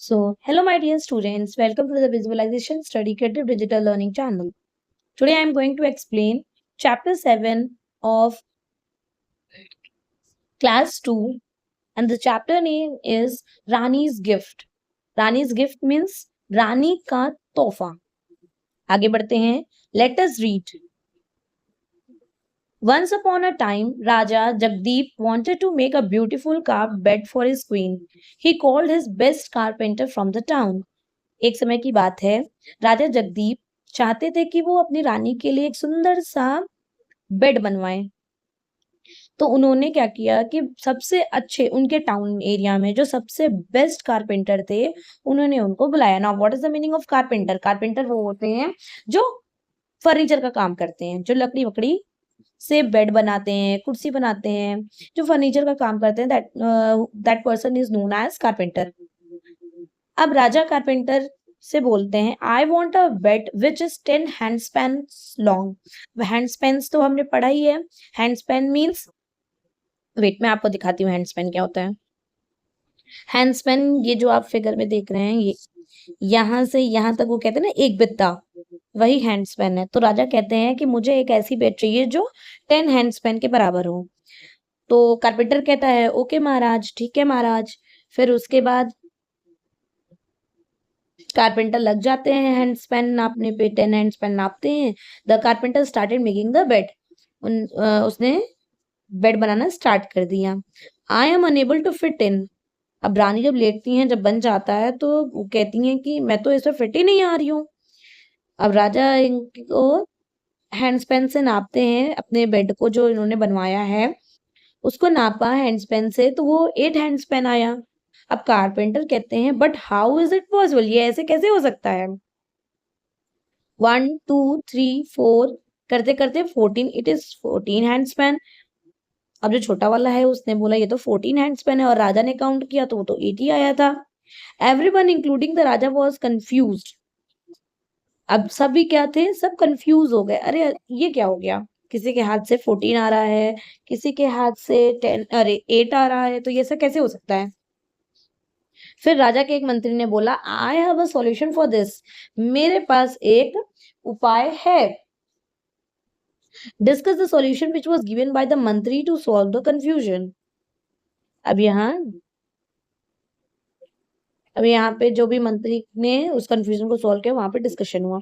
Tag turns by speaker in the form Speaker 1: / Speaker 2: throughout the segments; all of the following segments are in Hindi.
Speaker 1: Hello, my dear students. Welcome to the Visualization Study Creative Digital Learning channel. Today, I am going to explain Chapter 7 of Class 2, and the chapter name is Rani's Gift. Rani's Gift means Rani का तोहफा. आगे बढ़ते हैं. Let us read. Once upon a time, Raja Jagdeep wanted to make a beautiful carved bed for his queen. He called his best carpenter from the town. एक समय की बात है, राजा जगदीप चाहते थे कि वो अपनी रानी के लिए एक सुंदर सा बेड बनवाएं। तो उन्होंने क्या किया कि सबसे अच्छे उनके टाउन एरिया में जो सबसे बेस्ट कारपेंटर थे, उन्होंने उनको बुलाया। Now what is the meaning of carpenter? Carpenter वो होते हैं जो फर्नीचर का काम करते हैं, जो लकड़ी वकड़ी से बेड बनाते हैं, कुर्सी बनाते हैं, जो फर्नीचर का काम करते हैं, that person is known as carpenter. अब राजा कारपेंटर से बोलते हैं, I want a bed which is 10 hand span long. Hand span तो हमने पढ़ा ही है। हैंड स्पैन मीन्स, वेट मैं आपको दिखाती हूँ हैंड स्पैन क्या होता है। हैंड स्पैन ये जो आप फिगर में देख रहे हैं, ये यहाँ से यहाँ तक वो कहते हैं ना एक बित्ता, वही हैंड स्पैन है। तो राजा कहते हैं कि मुझे एक ऐसी बेड चाहिए जो 10 हैंड स्पैन के बराबर हो। तो कारपेंटर कहता है ओके महाराज, ठीक है महाराज। फिर उसके बाद कारपेंटर लग जाते हैं हैंड स्पैन नापने पे, 10 हैंड स्पैन नापते हैं। The carpenter started making the bed. उसने बेड बनाना स्टार्ट कर दिया। I am unable to fit in. अब रानी जब लेटती हैं, जब बन जाता है, तो वो कहती हैं कि मैं तो इसमें फिट ही नहीं आ रही हूँ। अब राजा इनको हैंड स्पैन से नापते हैं अपने बेड को, जो इन्होंने बनवाया है उसको नापा हैंड स्पैन से, तो वो 8 हैंड स्पैन आया। अब कारपेंटर कहते हैं but how is it possible, ये ऐसे कैसे हो सकता है? 1 2 3 4 करते करते 14, इट इज 14 हैंड स्पैन। अब जो छोटा वाला है उसने बोला ये तो 14 हैंड स्पैन है, और राजा ने काउंट किया तो वो तो 8 ही आया था। Everyone including the Raja was confused. अब सभी क्या थे, सब कंफ्यूज हो गए। अरे ये क्या हो गया, किसी के हाथ से 14 आ रहा है, किसी के हाथ से 10, अरे 8 आ रहा है, तो ये सब कैसे हो सकता है? फिर राजा के एक मंत्री ने बोला, I have a solution for this. मेरे पास एक उपाय है। Discuss the solution which was given by the मंत्री टू सॉल्व द कंफ्यूजन। अब यहाँ अब यहाँ पे जो भी मंत्री ने उस कंफ्यूजन को सॉल्व किया, वहां पे डिस्कशन हुआ।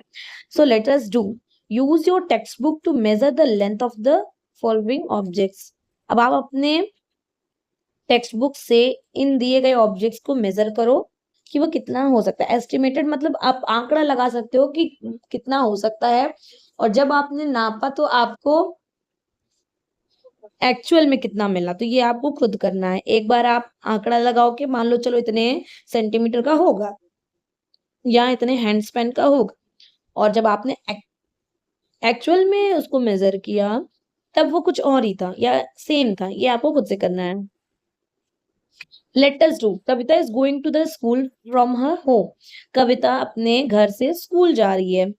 Speaker 1: So let us do, use your textbook to measure the length of the following objects. अब आप अपने टेक्स्ट बुक से इन दिए गए ऑब्जेक्ट्स को मेजर करो कि वो कितना हो सकता है। एस्टिमेटेड मतलब आप आंकड़ा लगा सकते हो कि कितना हो सकता है, और जब आपने नापा तो आपको एक्चुअल में कितना मिला, तो ये आपको खुद करना है। एक बार आप आंकड़ा लगाओ कि मान लो चलो इतने सेंटीमीटर का होगा या इतने हैंड स्पैन का होगा, और जब आपने एक्चुअल में उसको मेजर किया तब वो कुछ और ही था या सेम था, ये आपको खुद से करना है। Let us do, Kavita is going to the school from her home. Kavita अपने घर से स्कूल जा रही है।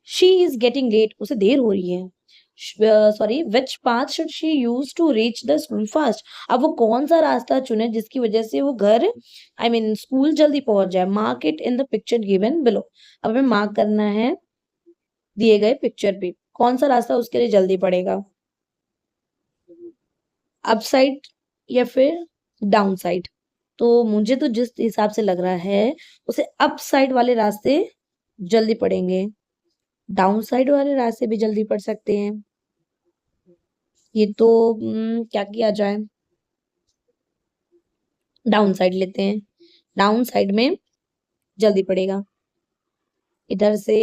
Speaker 1: शी इज गेटिंग लेट, उसे देर हो रही है। Sorry, which path should she use to reach the school fast. अब वो कौन सा रास्ता चुने जिसकी वजह से वो घर स्कूल जल्दी पहुंच जाए। Mark it in the picture given below. अब हमें मार्क करना है दिए गए पिक्चर पे कौन सा रास्ता उसके लिए जल्दी पड़ेगा, अप साइड या फिर डाउन साइड। तो मुझे तो जिस हिसाब से लग रहा है उसे अप साइड वाले रास्ते जल्दी पड़ेंगे, डाउन साइड वाले रास्ते भी जल्दी पड़ सकते हैं। ये तो क्या किया जाए, डाउन साइड लेते हैं। डाउन साइड में जल्दी पड़ेगा, इधर से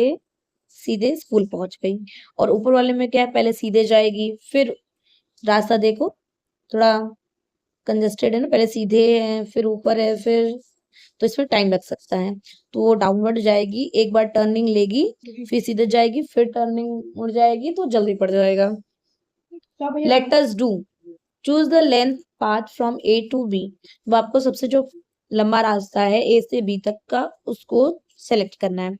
Speaker 1: सीधे स्कूल पहुंच गई। और ऊपर वाले में क्या है, पहले सीधे जाएगी, फिर रास्ता देखो थोड़ा कंजेस्टेड है ना, पहले सीधे है फिर ऊपर है, फिर तो इसमें टाइम लग सकता है। तो वो डाउनवर्ड जाएगी, एक बार टर्निंग लेगी, फिर सीधे जाएगी, फिर टर्निंग मुड़ जाएगी, तो जल्दी पड़ जाएगा। Let us do, choose the length path from A to B. वो आपको सबसे जो लंबा रास्ता है ए से बी तक का, उसको सेलेक्ट करना है।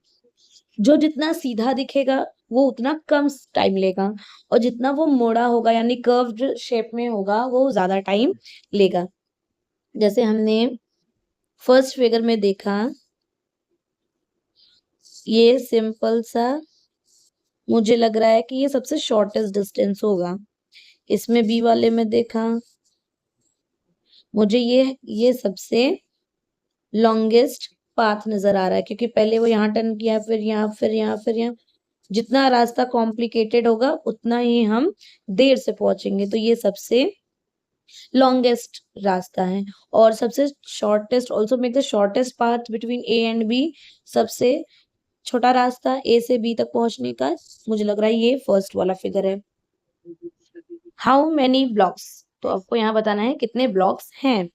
Speaker 1: जो जितना सीधा दिखेगा वो उतना कम टाइम लेगा, और जितना वो मोड़ा होगा यानी कर्व्ड शेप में होगा वो ज्यादा टाइम लेगा। जैसे हमने फर्स्ट फिगर में देखा, ये सिंपल सा मुझे लग रहा है कि ये सबसे शॉर्टेस्ट डिस्टेंस होगा। इसमें बी वाले में देखा, मुझे ये सबसे लॉन्गेस्ट पाथ नजर आ रहा है, क्योंकि पहले वो यहाँ टर्न किया, फिर यहाँ, फिर यहाँ, फिर यहाँ। जितना रास्ता कॉम्प्लिकेटेड होगा उतना ही हम देर से पहुंचेंगे, तो ये सबसे लॉन्गेस्ट रास्ता है। और सबसे shortest, also make the shortest path between A and B, सबसे छोटा रास्ता ए से बी तक पहुंचने का। मुझे लग रहा है ये फर्स्ट वाला फिगर है। हाउ मेनी ब्लॉक्स, तो आपको यहाँ बताना है कितने ब्लॉक्स हैं।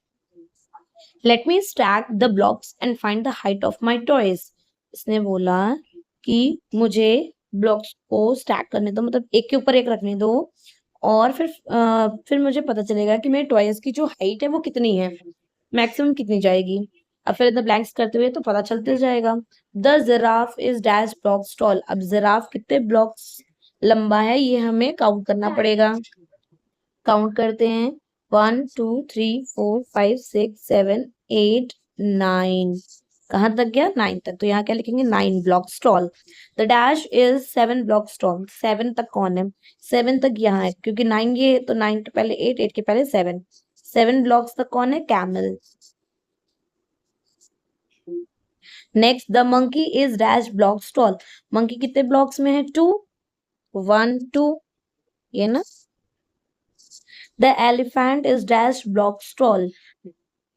Speaker 1: Let me stack the blocks and find the height of my toys. इसने बोला कि मुझे ब्लॉक्स को स्टैक करने दो, मतलब एक के ऊपर एक रखने दो, और फिर मुझे पता चलेगा कि मेरे टॉयज की जो हाइट है वो कितनी है, मैक्सिमम कितनी जाएगी। अब फिर द ब्लैंक्स करते हुए तो पता चलते जाएगा। The giraffe is dash blocks tall. अब जिराफ कितने ब्लॉक्स लंबा है ये हमें काउंट करना पड़ेगा। काउंट करते हैं, 1 2 3 4 5 6 7 8 9। कहाँ तक गया? 9 तक। तो यहाँ क्या लिखेंगे? 9 blocks tall. The dash is 7 blocks tall. 7 तक कौन है? 7 तक यहाँ है, क्योंकि 9 ये, तो 9 के पहले 8, 8 के पहले 7। 7 ब्लॉक्स तक कौन है? Camel. Next, the monkey is dash blocks tall. Monkey कितने ब्लॉक्स में है? 2, 1 2, ये ना। The elephant is dash blocks tall.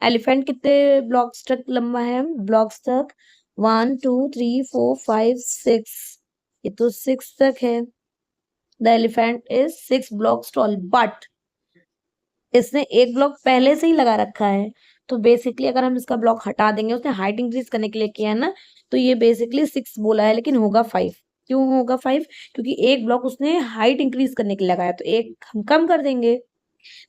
Speaker 1: Elephant कितने ब्लॉक्स तक लंबा है? ब्लॉक्स तक 1 2 3 4 5 6, ये तो 6 तक है। The elephant is 6 blocks tall, but इसने एक ब्लॉक पहले से ही लगा रखा है, तो बेसिकली अगर हम इसका ब्लॉक हटा देंगे, उसने हाइट इंक्रीज करने के लिए किया है ना, तो ये बेसिकली 6 बोला है, लेकिन होगा 5। क्यों होगा 5? क्योंकि एक ब्लॉक उसने हाइट इंक्रीज करने के लिए लगाया, तो एक हम कम कर देंगे।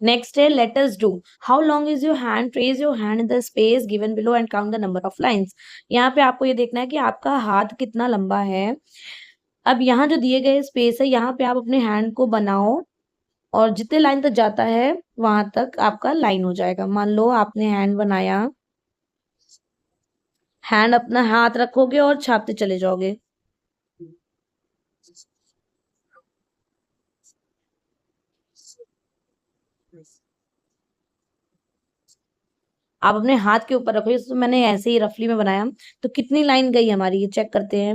Speaker 1: नेक्स्ट है, let us do. How long is your hand? Trace your hand in the space given below and count the number of lines. यहाँ पे आपको ये देखना है कि आपका हाथ कितना लंबा है। अब यहाँ जो दिए गए स्पेस है, यहाँ पे आप अपने हैंड को बनाओ, और जितने लाइन तक जाता है वहां तक आपका लाइन हो जाएगा। मान लो आपने हैंड बनाया, हैंड अपना हाथ रखोगे और छापते चले जाओगे। आप अपने हाथ के ऊपर रखोगे, तो मैंने ऐसे ही रफली में बनाया, तो कितनी लाइन गई हमारी ये चेक करते हैं।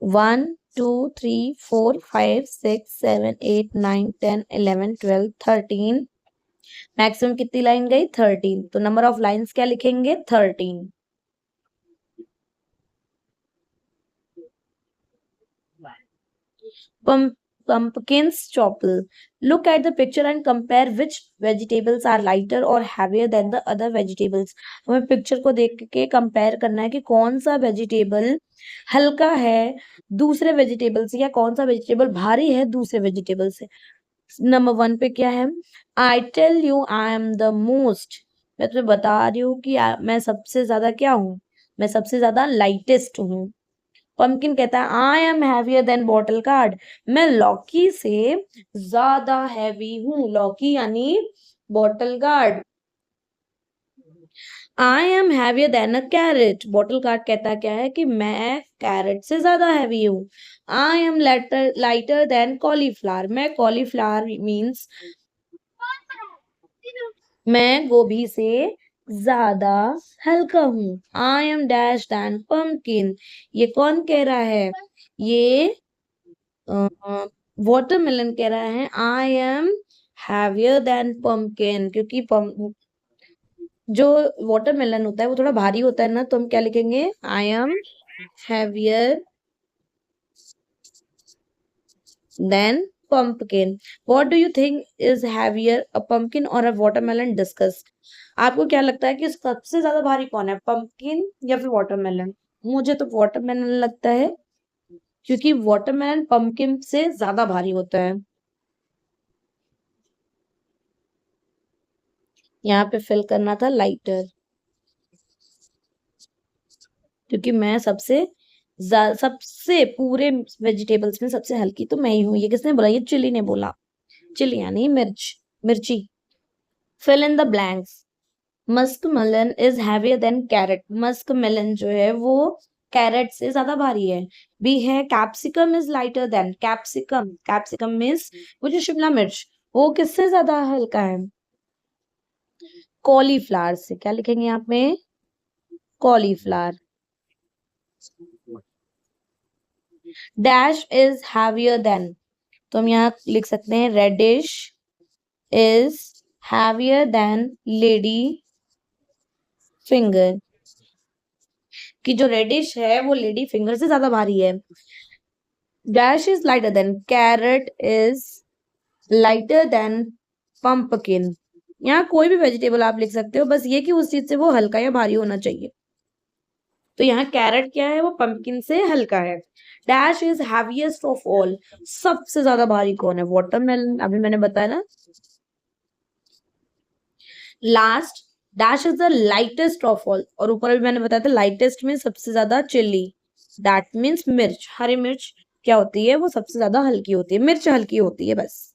Speaker 1: 1 2 3 4 5 6 7 8 9 10 11 12 13। मैक्सिमम कितनी लाइन गई? 13। तो नंबर ऑफ लाइंस क्या लिखेंगे? 13। Pumpkins chopple. Look at the picture and compare which vegetables are lighter or heavier than the other vegetables. हमें पिक्चर को देख के कंपेयर करना है कि कौन सा वेजिटेबल हल्का है दूसरे वेजिटेबल से, या कौन सा वेजिटेबल भारी है दूसरे वेजिटेबल से। नंबर 1 पे क्या है? I tell you I am the most. मैं तुम्हें बता रही हूँ कि मैं सबसे ज्यादा क्या हूँ? मैं सबसे ज्यादा लाइटेस्ट हूँ। पंपकिन कहता है I am heavier than bottle gourd. मैं लौकी से ज्यादा हैवी हूँ। लौकी यानी bottle gourd. I am heavier than a carrot. Bottle gourd कहता क्या है कि मैं कैरेट से ज्यादा हैवी हूँ। I am lighter than cauliflower. मैं कॉलीफ्लावर मीन्स मैं गोभी से ज्यादा हल्का हूँ। I am dash than pumpkin. ये कौन कह रहा है? ये वाटरमेलन कह रहा है I am heavier then pumpkin, क्योंकि जो वाटरमेलन होता है वो थोड़ा भारी होता है ना, तो हम क्या लिखेंगे? आई am heavier then pumpkin. What do you think is heavier, a pumpkin or a watermelon? Discuss. आपको क्या लगता है कि सबसे ज्यादा भारी कौन है, पंपकिन या फिर वाटरमेलन? मुझे तो वाटरमेलन लगता है, क्योंकि वाटरमेलन पंपकिन से ज्यादा भारी होता है। यहाँ पे फिल करना था लाइटर, क्योंकि मैं सबसे पूरे वेजिटेबल्स में सबसे हल्की तो मैं ही हूँ। ये किसने बोला? ये चिली ने बोला। चिली यानी मिर्ची। Fill in the blanks. Musk melon is heavier than carrot. Musk melon जो है वो कैरेट से ज्यादा भारी है। बी है capsicum is lighter then. Capsicum, capsicum means वो जो शिमला मिर्च, वो किससे ज्यादा हल्का है? कॉलीफ्लावर से। क्या लिखेंगे यहाँ पे? Cauliflower. Dash is heavier than, तो हम यहाँ लिख सकते हैं radish is heavier than lady finger, कि जो रेडिश है वो लेडी फिंगर से ज्यादा भारी है। Dash is lighter than, carrot is lighter than pumpkin. यहाँ कोई भी वेजिटेबल आप लिख सकते हो, बस ये कि उस चीज से वो हल्का या भारी होना चाहिए। तो यहाँ कैरेट क्या है? वो पंपकिन से हल्का है। Dash is heaviest of all, सबसे ज्यादा भारी कौन है? वाटरमेलन, अभी मैंने बताया ना। Last, dash is the lightest of all, और ऊपर भी मैंने बताया था लाइटेस्ट में सबसे ज्यादा चिल्ली, दैट मीन्स मिर्च। हरी मिर्च क्या होती है? वो सबसे ज्यादा हल्की होती है, मिर्च हल्की होती है बस।